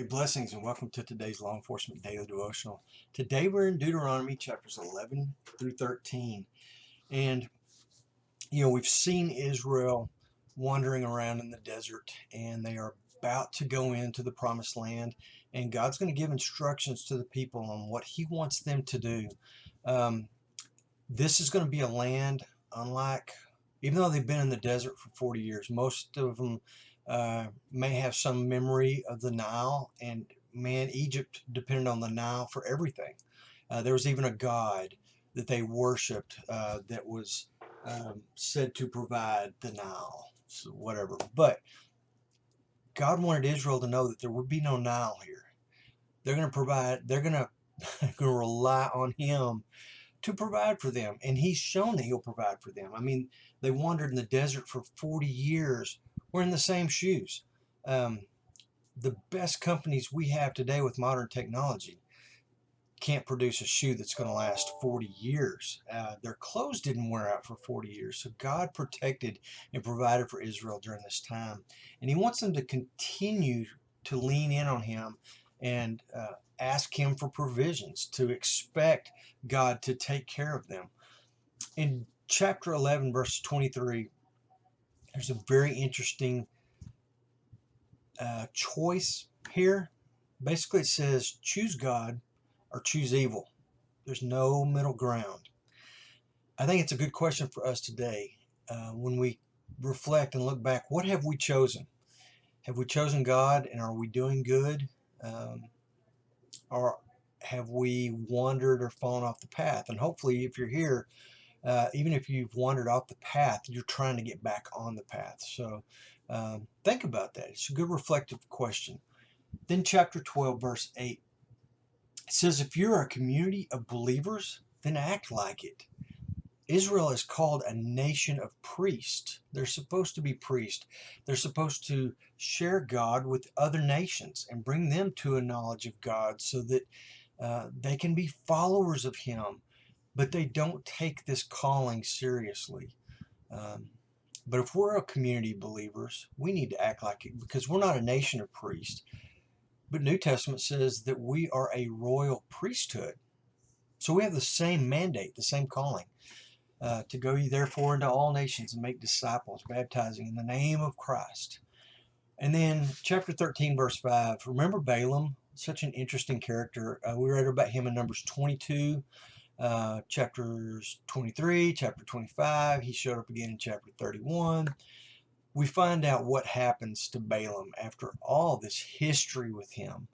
Hey, blessings and welcome to today's Law Enforcement Daily Devotional. Today we're in Deuteronomy chapters 11 through 13. And, we've seen Israel wandering around in the desert and they are about to go into the promised land. And God's going to give instructions to the people on what he wants them to do. This is going to be a land unlike, even though they've been in the desert for 40 years, most of them may have some memory of the Nile, and man, Egypt depended on the Nile for everything. There was even a god that they worshipped that was said to provide the Nile, so whatever. But God wanted Israel to know that there would be no Nile here. They're going to provide, they're going to rely on him to provide for them, and he's shown that he'll provide for them. I mean, they wandered in the desert for 40 years. We're in the same shoes. The best companies we have today with modern technology can't produce a shoe that's going to last 40 years. Their clothes didn't wear out for 40 years. So God protected and provided for Israel during this time. And he wants them to continue to lean in on him and ask him for provisions, to expect God to take care of them. In chapter 11, verse 23, there's a very interesting choice here. Basically, it says, choose God or choose evil. There's no middle ground. I think it's a good question for us today when we reflect and look back. What have we chosen? Have we chosen God, and are we doing good? Or have we wandered or fallen off the path? And hopefully, if you're here, even if you've wandered off the path, you're trying to get back on the path. So think about that. It's a good reflective question. Then chapter 12, verse 8, it says, if you're a community of believers, then act like it. Israel is called a nation of priests. They're supposed to be priests. They're supposed to share God with other nations and bring them to a knowledge of God so that they can be followers of him, but they don't take this calling seriously. But if we're a community of believers, we need to act like it, because we're not a nation of priests. But New Testament says that we are a royal priesthood. So we have the same mandate, the same calling, to go ye therefore into all nations and make disciples, baptizing in the name of Christ. And then chapter 13, verse 5, remember Balaam, such an interesting character. We read about him in Numbers 22, chapters 23, chapter 25. He showed up again in chapter 31. We find out what happens to Balaam after all this history with him.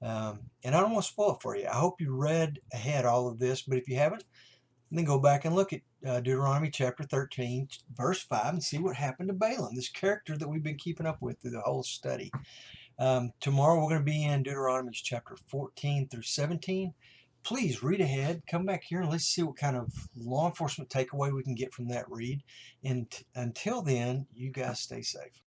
And I don't want to spoil it for you. I hope you read ahead all of this, but if you haven't, then go back and look at Deuteronomy chapter 13, verse 5, and see what happened to Balaam, this character that we've been keeping up with through the whole study. Tomorrow we're going to be in Deuteronomy chapter 14 through 17. Please read ahead, come back here, and let's see what kind of law enforcement takeaway we can get from that read. And until then, you guys stay safe.